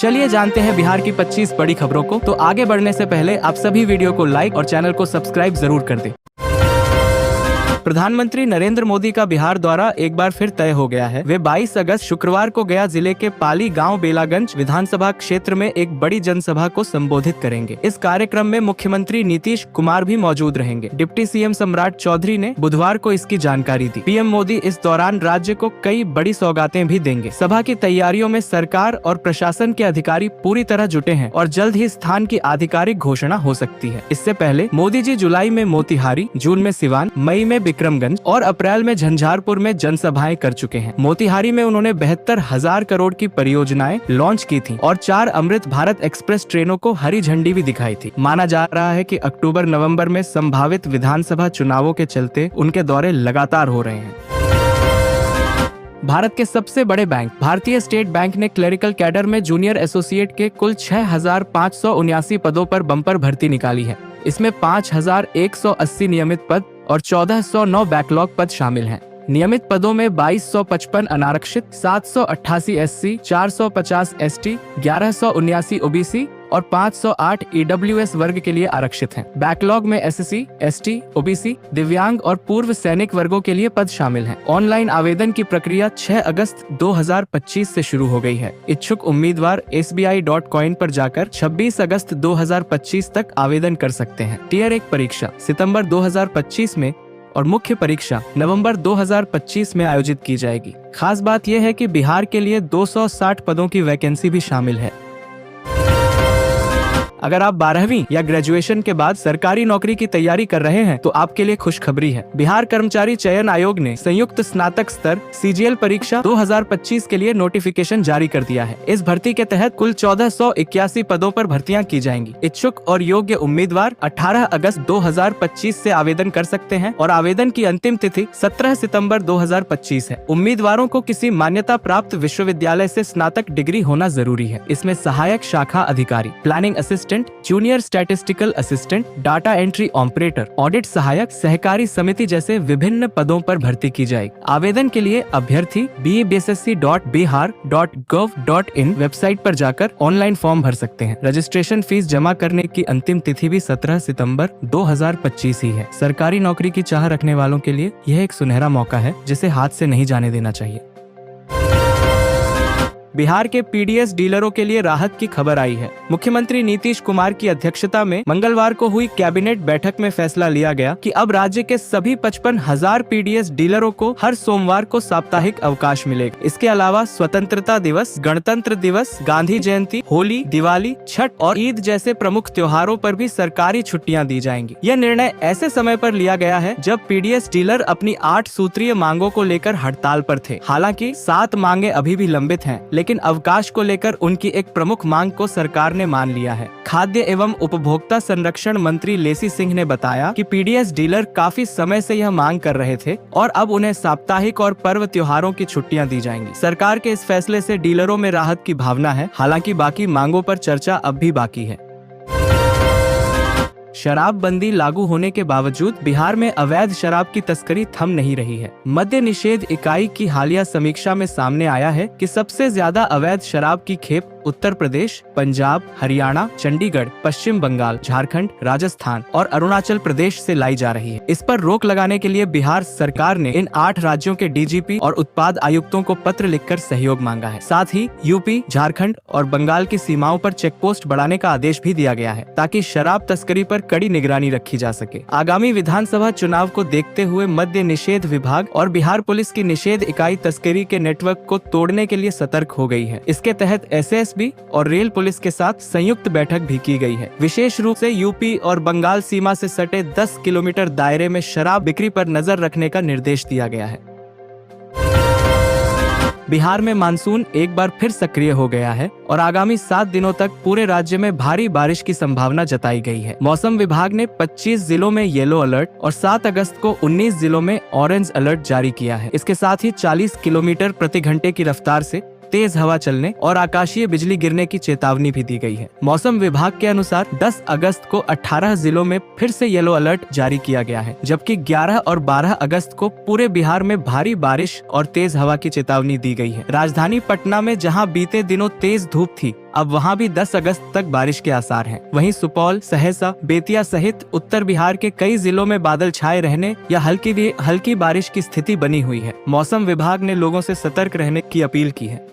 चलिए जानते हैं बिहार की 25 बड़ी खबरों को। तो आगे बढ़ने से पहले आप सभी वीडियो को लाइक और चैनल को सब्सक्राइब जरूर कर दें। प्रधानमंत्री नरेंद्र मोदी का बिहार दौरा एक बार फिर तय हो गया है। वे 22 अगस्त शुक्रवार को गया जिले के पाली गांव बेलागंज विधानसभा क्षेत्र में एक बड़ी जनसभा को संबोधित करेंगे। इस कार्यक्रम में मुख्यमंत्री नीतीश कुमार भी मौजूद रहेंगे। डिप्टी सीएम सम्राट चौधरी ने बुधवार को इसकी जानकारी दी। पीएम मोदी इस दौरान राज्य को कई बड़ी सौगातें भी देंगे। सभा की तैयारियों में सरकार और प्रशासन के अधिकारी पूरी तरह जुटे हैं और जल्द ही स्थान की आधिकारिक घोषणा हो सकती है। इससे पहले मोदी जी जुलाई में मोतिहारी, जून में सिवान, मई में विक्रमगंज और अप्रैल में झंझारपुर में जनसभाएं कर चुके हैं। मोतिहारी में उन्होंने 72,000 करोड़ की परियोजनाएं लॉन्च की थी और 4 अमृत भारत एक्सप्रेस ट्रेनों को हरी झंडी भी दिखाई थी। माना जा रहा है कि अक्टूबर-नवंबर में संभावित विधानसभा चुनावों के चलते उनके दौरे लगातार हो रहे हैं। भारत के सबसे बड़े बैंक भारतीय स्टेट बैंक ने क्लरिकल कैडर में जूनियर एसोसिएट के कुल 6,579 पदों पर बम्पर भर्ती निकाली है। इसमें 5,180 नियमित पद और 1,409 बैकलॉग पद शामिल हैं। नियमित पदों में 2,255 अनारक्षित, 788 एससी, 450 एसटी, 1,179 ओबीसी और 508 ईडब्ल्यूएस वर्ग के लिए आरक्षित हैं। बैकलॉग में एससी, एसटी, ओबीसी, दिव्यांग और पूर्व सैनिक वर्गों के लिए पद शामिल हैं। ऑनलाइन आवेदन की प्रक्रिया 6 अगस्त 2025 से शुरू हो गई है। इच्छुक उम्मीदवार sbi.coin पर जाकर 26 अगस्त 2025 तक आवेदन कर सकते हैं। टियर 1 परीक्षा सितंबर 2025 में और मुख्य परीक्षा नवंबर 2025 में आयोजित की जाएगी। खास बात यह है कि बिहार के लिए 260 पदों की वैकेंसी भी शामिल है। अगर आप 12वीं या ग्रेजुएशन के बाद सरकारी नौकरी की तैयारी कर रहे हैं तो आपके लिए खुशखबरी है। बिहार कर्मचारी चयन आयोग ने संयुक्त स्नातक स्तर CGL परीक्षा 2025 के लिए नोटिफिकेशन जारी कर दिया है। इस भर्ती के तहत कुल 1481 पदों पर भर्तियां की जाएंगी। इच्छुक और योग्य उम्मीदवार 18 अगस्त 2025 से आवेदन कर सकते हैं और आवेदन की अंतिम तिथि 17 सितंबर 2025 है। उम्मीदवारों को किसी मान्यता प्राप्त विश्वविद्यालय से स्नातक डिग्री होना जरूरी है। इसमें सहायक शाखा अधिकारी, planning assistant, junior statistical assistant, data entry operator, audit सहायक, सहकारी समिति जैसे विभिन्न पदों पर भर्ती की जाएगी। आवेदन के लिए अभ्यर्थी bssc.bihar.gov.in वेबसाइट पर जाकर ऑनलाइन फॉर्म भर सकते हैं। रजिस्ट्रेशन फीस जमा करने की अंतिम तिथि भी 17 सितंबर 2025 ही है। सरकारी नौकरी की चाह रखने वालों के लिए यह एक सुनहरा मौका है जिसे हाथ से नहीं जाने देना चाहिए। बिहार के पीडीएस डीलरों के लिए राहत की खबर आई है। मुख्यमंत्री नीतीश कुमार की अध्यक्षता में मंगलवार को हुई कैबिनेट बैठक में फैसला लिया गया कि अब राज्य के सभी 55,000 पीडीएस डीलरों को हर सोमवार को साप्ताहिक अवकाश मिलेगा। इसके अलावा स्वतंत्रता दिवस, गणतंत्र दिवस, गांधी जयंती, होली, दिवाली, छठ और ईद जैसे प्रमुख त्योहारों पर भी सरकारी छुट्टियां दी जाएंगी। यह निर्णय ऐसे समय पर लिया गया है जब पीडीएस डीलर अपनी 8 सूत्रीय मांगों को लेकर हड़ताल पर थे। हालांकि 7 मांगे अभी भी लंबित हैं, लेकिन अवकाश को लेकर उनकी एक प्रमुख मांग को सरकार ने मान लिया है। खाद्य एवं उपभोक्ता संरक्षण मंत्री लेसी सिंह ने बताया कि पीडीएस डीलर काफी समय से यह मांग कर रहे थे और अब उन्हें साप्ताहिक और पर्व त्योहारों की छुट्टियां दी जाएंगी। सरकार के इस फैसले से डीलरों में राहत की भावना है। हालांकि बाकी मांगों पर चर्चा अब भी बाकी है। शराबबंदी लागू होने के बावजूद बिहार में अवैध शराब की तस्करी थम नहीं रही है। मद्य निषेध इकाई की हालिया समीक्षा में सामने आया है कि सबसे ज्यादा अवैध शराब की खेप उत्तर प्रदेश, पंजाब, हरियाणा, चंडीगढ़, पश्चिम बंगाल, झारखंड, राजस्थान और अरुणाचल प्रदेश से लाई जा रही है। इस पर रोक लगाने के लिए बिहार सरकार ने इन 8 राज्यों के डीजीपी और उत्पाद आयुक्तों को पत्र लिखकर सहयोग मांगा है। साथ ही यूपी, झारखंड और बंगाल की सीमाओं पर चेकपोस्ट बढ़ाने का आदेश भी दिया गया है ताकि शराब तस्करी पर कड़ी निगरानी रखी जा सके। आगामी विधानसभा चुनाव को देखते हुए मद्य निषेध विभाग और बिहार पुलिस की निषेध इकाई तस्करी के नेटवर्क को तोड़ने के लिए सतर्क हो गई है। इसके तहत एसएसबी और रेल पुलिस के साथ संयुक्त बैठक भी की गई है। विशेष रूप से यूपी और बंगाल सीमा से सटे 10 किलोमीटर दायरे में शराब बिक्री पर नजर रखने का निर्देश दिया गया है। बिहार में मानसून एक बार फिर सक्रिय हो गया है और आगामी 7 दिनों तक पूरे राज्य में भारी बारिश की संभावना जताई गई है। मौसम विभाग ने 25 जिलों में येलो अलर्ट और 7 अगस्त को 19 जिलों में ऑरेंज अलर्ट जारी किया है। इसके साथ ही 40 किलोमीटर प्रति घंटे की रफ्तार से तेज हवा चलने और आकाशीय बिजली गिरने की चेतावनी भी दी गई है। मौसम विभाग के अनुसार 10 अगस्त को 18 जिलों में फिर से येलो अलर्ट जारी किया गया है, जबकि 11 और 12 अगस्त को पूरे बिहार में भारी बारिश और तेज हवा की चेतावनी दी गई है। राजधानी पटना में जहां बीते दिनों तेज धूप थी, अब वहां भी 10 अगस्त तक बारिश के आसार हैं। वहीं सुपौल, सहरसा, बेतिया सहित उत्तर बिहार के कई जिलों में बादल छाए रहने या हल्की बारिश की स्थिति बनी हुई है। मौसम विभाग ने लोगों से सतर्क रहने की अपील की है।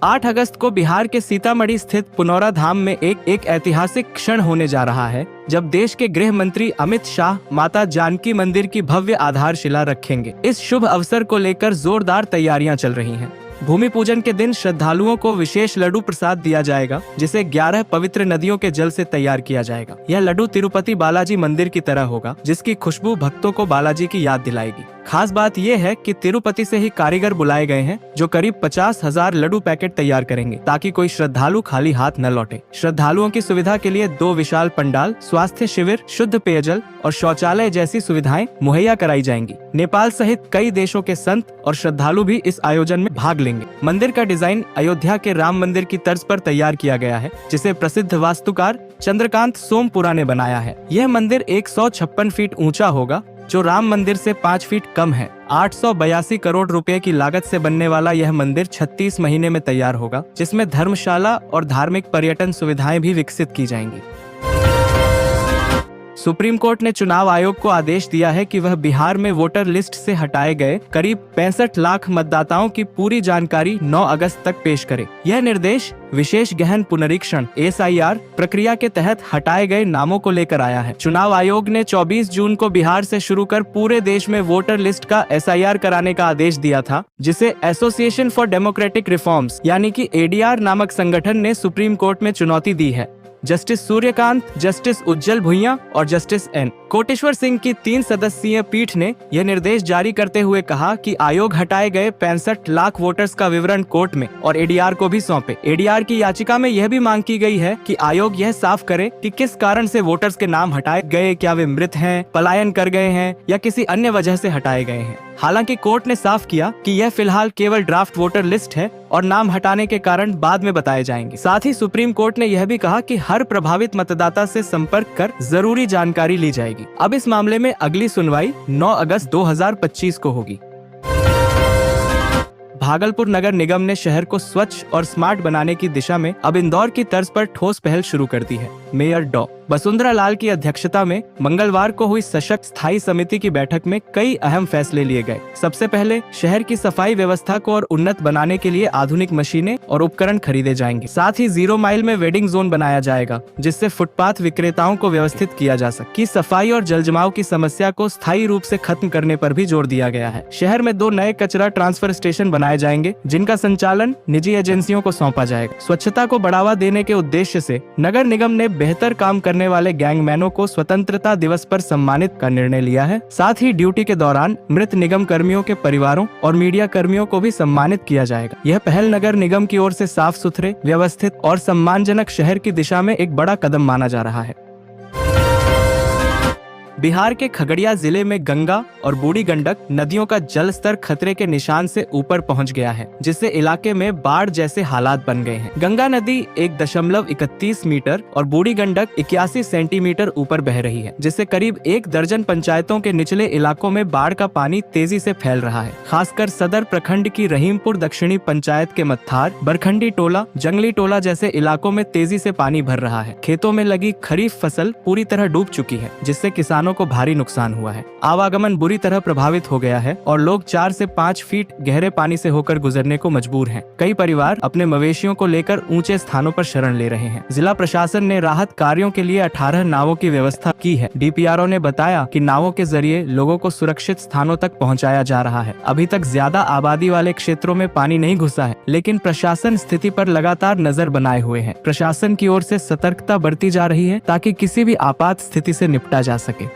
8 अगस्त को बिहार के सीतामढ़ी स्थित पुनौरा धाम में एक ऐतिहासिक क्षण होने जा रहा है, जब देश के गृह मंत्री अमित शाह माता जानकी मंदिर की भव्य आधारशिला रखेंगे। इस शुभ अवसर को लेकर जोरदार तैयारियां चल रही हैं। भूमि पूजन के दिन श्रद्धालुओं को विशेष लड्डू प्रसाद दिया जाएगा, जिसे 11 पवित्र नदियों के जल से तैयार किया जाएगा। यह लड्डू तिरुपति बालाजी मंदिर की तरह होगा, जिसकी खुशबू भक्तों को बालाजी की याद दिलाएगी। खास बात यह है कि तिरुपति से ही कारीगर बुलाए गए हैं, जो करीब 50,000 लड्डू पैकेट तैयार करेंगे, ताकि कोई श्रद्धालु खाली हाथ न लौटे। श्रद्धालुओं की सुविधा के लिए 2 विशाल पंडाल, स्वास्थ्य शिविर, शुद्ध पेयजल और शौचालय जैसी सुविधाएं मुहैया कराई जाएंगी। नेपाल सहित कई देशों के संत और श्रद्धालु भी इस आयोजन में भाग लेंगे। मंदिर का डिजाइन अयोध्या के राम मंदिर की तर्ज पर तैयार किया गया है, जिसे प्रसिद्ध वास्तुकार चंद्रकांत सोमपुरा ने बनाया है। यह मंदिर 156 फीट ऊंचा होगा, जो राम मंदिर से 5 फीट कम है। 882 करोड़ रुपए की लागत से बनने वाला यह मंदिर 36 महीने में तैयार होगा, जिसमें धर्मशाला और धार्मिक पर्यटन सुविधाएं भी विकसित की जाएंगी। सुप्रीम कोर्ट ने चुनाव आयोग को आदेश दिया है कि वह बिहार में वोटर लिस्ट से हटाए गए करीब 65 लाख मतदाताओं की पूरी जानकारी 9 अगस्त तक पेश करे। यह निर्देश विशेष गहन पुनरीक्षण (SIR) प्रक्रिया के तहत हटाए गए नामों को लेकर आया है। चुनाव आयोग ने 24 जून को बिहार से शुरू कर पूरे देश में वोटर लिस्ट का SIR कराने का आदेश दिया था, जिसे एसोसिएशन फॉर डेमोक्रेटिक रिफॉर्म्स यानी कि ADR नामक संगठन ने सुप्रीम कोर्ट में चुनौती दी है। जस्टिस सूर्यकांत, जस्टिस उज्जवल भुइयां और जस्टिस N कोटेश्वर सिंह की 3 सदस्यीय पीठ ने यह निर्देश जारी करते हुए कहा कि आयोग हटाए गए 65 लाख वोटर्स का विवरण कोर्ट में और ADR को भी सौंपे। ADR की याचिका में यह भी मांग की गई है कि आयोग यह साफ करे कि किस कारण से वोटर्स के नाम हटाए गए, क्या वे मृत हैं, पलायन कर गए हैं या किसी अन्य वजह से हटाए गए हैं। हालांकि कोर्ट ने साफ किया कि यह फिलहाल केवल ड्राफ्ट वोटर लिस्ट है और नाम हटाने के कारण बाद में बताए जाएंगे। साथ ही सुप्रीम कोर्ट ने यह भी कहा कि हर प्रभावित मतदाता से संपर्क कर जरूरी जानकारी ली जाएगी। अब इस मामले में अगली सुनवाई 9 अगस्त 2025 को होगी। भागलपुर नगर निगम ने शहर को स्वच्छ और स्मार्ट बनाने की दिशा में अब इंदौर की तर्ज पर ठोस पहल शुरू कर दी है। मेयर डॉ. वसुंधरा लाल की अध्यक्षता में मंगलवार को हुई सशक्त स्थायी समिति की बैठक में कई अहम फैसले लिए गए। सबसे पहले शहर की सफाई व्यवस्था को और उन्नत बनाने के लिए आधुनिक मशीनें और उपकरण खरीदे जाएंगे। साथ ही 0 माइल में वेडिंग जोन बनाया जाएगा, जिससे फुटपाथ विक्रेताओं को व्यवस्थित किया जा सके। सफाई और जलजमाव की समस्या को स्थायी रूप से खत्म करने पर भी जोर दिया गया है। शहर में 2 नए कचरा ट्रांसफर स्टेशन बनाए जाएंगे, जिनका संचालन निजी एजेंसियों को सौंपा जाएगा। स्वच्छता को बढ़ावा देने के उद्देश्य से नगर निगम ने बेहतर काम करने वाले गैंगमैनों को स्वतंत्रता दिवस पर सम्मानित का निर्णय लिया है। साथ ही ड्यूटी के दौरान मृत निगम कर्मियों के परिवारों और मीडिया कर्मियों को भी सम्मानित किया जाएगा। यह पहल नगर निगम की ओर से साफ सुथरे, व्यवस्थित और सम्मानजनक शहर की दिशा में एक बड़ा कदम माना जा रहा है। बिहार के खगड़िया जिले में गंगा और बूढ़ी गंडक नदियों का जल स्तर खतरे के निशान से ऊपर पहुंच गया है, जिससे इलाके में बाढ़ जैसे हालात बन गए हैं। गंगा नदी 1.31 मीटर और बूढ़ी गंडक 81 सेंटीमीटर ऊपर बह रही है, जिससे करीब 1 दर्जन पंचायतों के निचले इलाकों में बाढ़ का पानी तेजी से फैल रहा है। खासकर सदर प्रखंड की रहीमपुर दक्षिणी पंचायत के मत्थार, बरखंडी टोला, जंगली टोला जैसे इलाकों में तेजी से पानी भर रहा है। खेतों में लगी खरीफ फसल पूरी तरह डूब चुकी है, जिससे किसानों को भारी नुकसान हुआ है। आवागमन बुरी तरह प्रभावित हो गया है और लोग 4 से 5 फीट गहरे पानी से होकर गुजरने को मजबूर हैं। कई परिवार अपने मवेशियों को लेकर ऊंचे स्थानों पर शरण ले रहे हैं। जिला प्रशासन ने राहत कार्यों के लिए 18 नावों की व्यवस्था की है। DPRO ने बताया कि नावों के जरिए लोगों को सुरक्षित स्थानों तक पहुंचाया जा रहा है। अभी तक ज्यादा आबादी वाले क्षेत्रों में पानी नहीं घुसा है, लेकिन प्रशासन स्थिति पर लगातार नजर बनाए हुए है। प्रशासन की ओर से सतर्कता बरती जा रही है ताकि किसी भी आपात स्थिति से निपटा जा सके।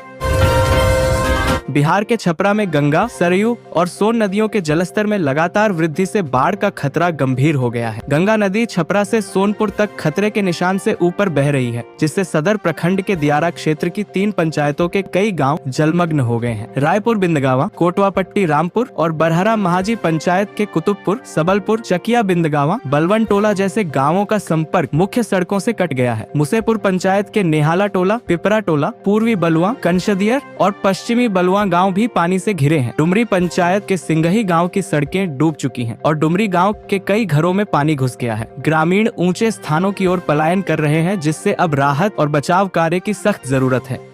बिहार के छपरा में गंगा, सरयू और सोन नदियों के जलस्तर में लगातार वृद्धि से बाढ़ का खतरा गंभीर हो गया है। गंगा नदी छपरा से सोनपुर तक खतरे के निशान से ऊपर बह रही है, जिससे सदर प्रखंड के दियारा क्षेत्र की 3 पंचायतों के कई गांव जलमग्न हो गए हैं। रायपुर बिंदगावा, कोटवापट्टी रामपुर और बरहरा महाजी पंचायत के कुतुबपुर, सबलपुर, चकिया बिंदगावा, बलवन टोला जैसे गाँवों का संपर्क मुख्य सड़कों से कट गया है। मुसेपुर पंचायत के नेहाला टोला, पिपरा टोला, पूर्वी बलुआ, कंशदियर और पश्चिमी बलुआ धुआं गांव भी पानी से घिरे हैं। डुमरी पंचायत के सिंगही गांव की सड़कें डूब चुकी हैं और डुमरी गांव के कई घरों में पानी घुस गया है। ग्रामीण ऊंचे स्थानों की ओर पलायन कर रहे हैं, जिससे अब राहत और बचाव कार्य की सख्त जरूरत है।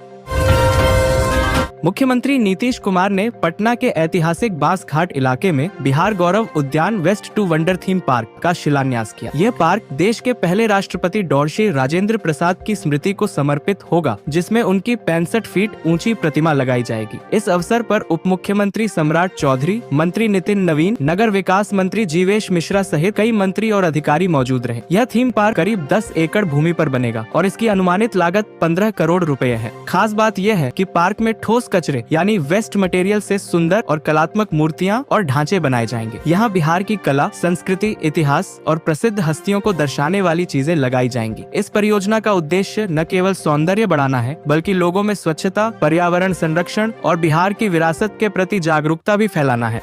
मुख्यमंत्री नीतीश कुमार ने पटना के ऐतिहासिक बांस घाट इलाके में Bihar Gaurav Udyan waste to wonder theme park का शिलान्यास किया। यह पार्क देश के पहले राष्ट्रपति डॉर्शी राजेंद्र प्रसाद की स्मृति को समर्पित होगा, जिसमें उनकी 65 फीट ऊंची प्रतिमा लगाई जाएगी। इस अवसर पर उप मुख्यमंत्री सम्राट चौधरी, मंत्री नितिन नवीन, नगर विकास मंत्री जीवेश मिश्रा सहित कई मंत्री और अधिकारी मौजूद रहे। यह थीम पार्क करीब 10 एकड़ भूमि पर बनेगा और इसकी अनुमानित लागत 15 करोड़ रुपए है। खास बात यह है कि पार्क में ठोस कचरे यानी वेस्ट मटेरियल से सुंदर और कलात्मक मूर्तियां और ढांचे बनाए जाएंगे। यहाँ बिहार की कला, संस्कृति, इतिहास और प्रसिद्ध हस्तियों को दर्शाने वाली चीजें लगाई जाएंगी। इस परियोजना का उद्देश्य न केवल सौंदर्य बढ़ाना है, बल्कि लोगों में स्वच्छता, पर्यावरण संरक्षण और बिहार की विरासत के प्रति जागरूकता भी फैलाना है।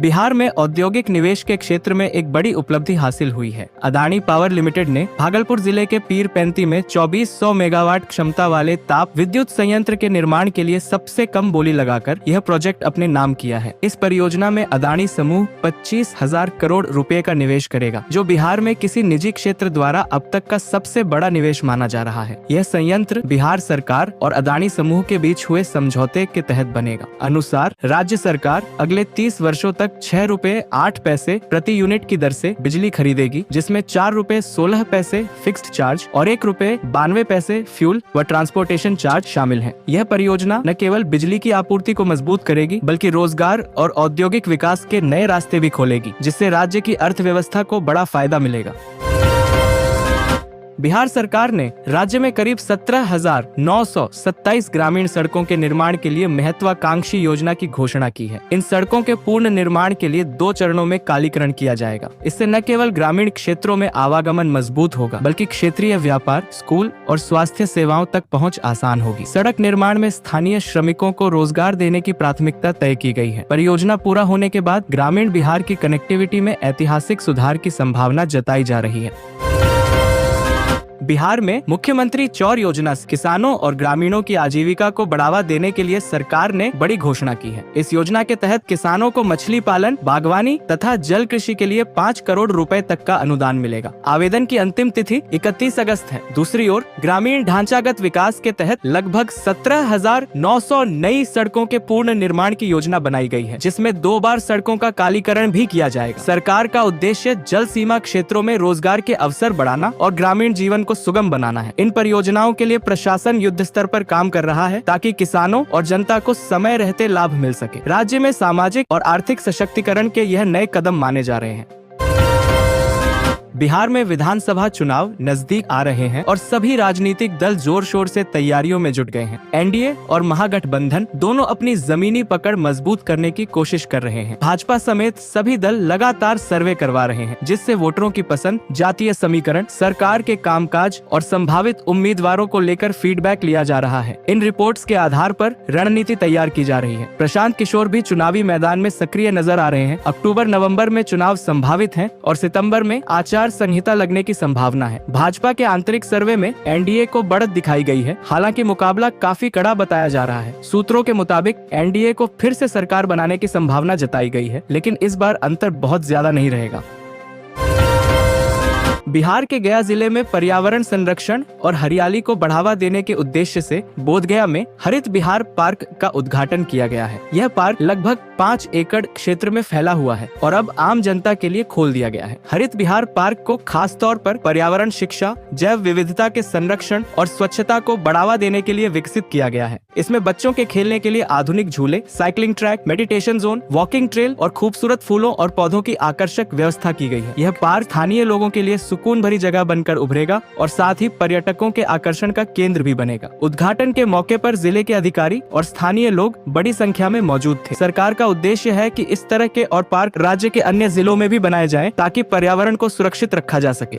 बिहार में औद्योगिक निवेश के क्षेत्र में एक बड़ी उपलब्धि हासिल हुई है। अदानी पावर लिमिटेड ने भागलपुर जिले के पीरपैंती में 2400 मेगावाट क्षमता वाले ताप विद्युत संयंत्र के निर्माण के लिए सबसे कम बोली लगाकर यह प्रोजेक्ट अपने नाम किया है। इस परियोजना में अदानी समूह 25,000 करोड़ रुपए का निवेश करेगा, जो बिहार में किसी निजी क्षेत्र द्वारा अब तक का सबसे बड़ा निवेश माना जा रहा है। यह संयंत्र बिहार सरकार और अदानी समूह के बीच हुए समझौते के तहत बनेगा। अनुसार राज्य सरकार अगले 30 वर्षों तक 6 रुपए 8 पैसे प्रति यूनिट की दर से बिजली खरीदेगी, जिसमें 4 रुपए 16 पैसे फिक्स्ड चार्ज और 1 रुपए 92 पैसे फ्यूल व ट्रांसपोर्टेशन चार्ज शामिल है। यह परियोजना न केवल बिजली की आपूर्ति को मजबूत करेगी, बल्कि रोजगार और औद्योगिक विकास के नए रास्ते भी खोलेगी, जिससे राज्य की अर्थव्यवस्था को बड़ा फायदा मिलेगा। बिहार सरकार ने राज्य में करीब 17,927 ग्रामीण सड़कों के निर्माण के लिए महत्वाकांक्षी योजना की घोषणा की है। इन सड़कों के पूर्ण निर्माण के लिए 2 चरणों में कालीकरण किया जाएगा। इससे न केवल ग्रामीण क्षेत्रों में आवागमन मजबूत होगा, बल्कि क्षेत्रीय व्यापार, स्कूल और स्वास्थ्य सेवाओं तक पहुंच आसान होगी। सड़क निर्माण में स्थानीय श्रमिकों को रोजगार देने की प्राथमिकता तय की गई है। परियोजना पूरा होने के बाद ग्रामीण बिहार की कनेक्टिविटी में ऐतिहासिक सुधार की संभावना जताई जा रही है। बिहार में मुख्यमंत्री चौर योजना से किसानों और ग्रामीणों की आजीविका को बढ़ावा देने के लिए सरकार ने बड़ी घोषणा की है। इस योजना के तहत किसानों को मछली पालन, बागवानी तथा जल कृषि के लिए 5 करोड़ रुपए तक का अनुदान मिलेगा। आवेदन की अंतिम तिथि 31 अगस्त है। दूसरी ओर ग्रामीण ढांचागत विकास के तहत लगभग 17,900 नई सड़कों के पूर्ण निर्माण की योजना बनाई गई है, जिसमें 2 बार सड़कों का कालीकरण भी किया जाएगा। सरकार का उद्देश्य जल सीमा क्षेत्रों में रोजगार के अवसर बढ़ाना और ग्रामीण जीवन को सुगम बनाना है। इन परियोजनाओं के लिए प्रशासन युद्ध स्तर पर काम कर रहा है, ताकि किसानों और जनता को समय रहते लाभ मिल सके। राज्य में सामाजिक और आर्थिक सशक्तिकरण के यह नए कदम माने जा रहे हैं। बिहार में विधानसभा चुनाव नजदीक आ रहे हैं और सभी राजनीतिक दल जोर शोर से तैयारियों में जुट गए हैं। एनडीए और महागठबंधन दोनों अपनी जमीनी पकड़ मजबूत करने की कोशिश कर रहे हैं। भाजपा समेत सभी दल लगातार सर्वे करवा रहे हैं, जिससे वोटरों की पसंद, जातीय समीकरण, सरकार के कामकाज और संभावित उम्मीदवारों को लेकर फीडबैक लिया जा रहा है। इन रिपोर्ट्स के आधार पर रणनीति तैयार की जा रही है। प्रशांत किशोर भी चुनावी मैदान में सक्रिय नजर आ रहे हैं। अक्टूबर नवम्बर में चुनाव संभावित है और सितम्बर में आचार संहिता लगने की संभावना है। भाजपा के आंतरिक सर्वे में एनडीए को बढ़त दिखाई गई है। हालांकि मुकाबला काफी कड़ा बताया जा रहा है। सूत्रों के मुताबिक एनडीए को फिर से सरकार बनाने की संभावना जताई गई है, लेकिन इस बार अंतर बहुत ज्यादा नहीं रहेगा। बिहार के गया जिले में पर्यावरण संरक्षण और हरियाली को बढ़ावा देने के उद्देश्य से बोधगया में हरित बिहार पार्क का उद्घाटन किया गया है। यह पार्क लगभग 5 एकड़ क्षेत्र में फैला हुआ है और अब आम जनता के लिए खोल दिया गया है। हरित बिहार पार्क को खास तौर पर पर्यावरण शिक्षा, जैव विविधता के संरक्षण और स्वच्छता को बढ़ावा देने के लिए विकसित किया गया है। इसमें बच्चों के खेलने के लिए आधुनिक झूले, cycling track, meditation zone, walking trail और खूबसूरत फूलों और पौधों की आकर्षक व्यवस्था की गई है। यह पार्क स्थानीय लोगों के लिए सुकून भरी जगह बनकर उभरेगा और साथ ही पर्यटकों के आकर्षण का केंद्र भी बनेगा। उद्घाटन के मौके पर जिले के अधिकारी और स्थानीय लोग बड़ी संख्या में मौजूद थे। सरकार का उद्देश्य है कि इस तरह के और पार्क राज्य के अन्य जिलों में भी बनाए जाएं, ताकि पर्यावरण को सुरक्षित रखा जा सके।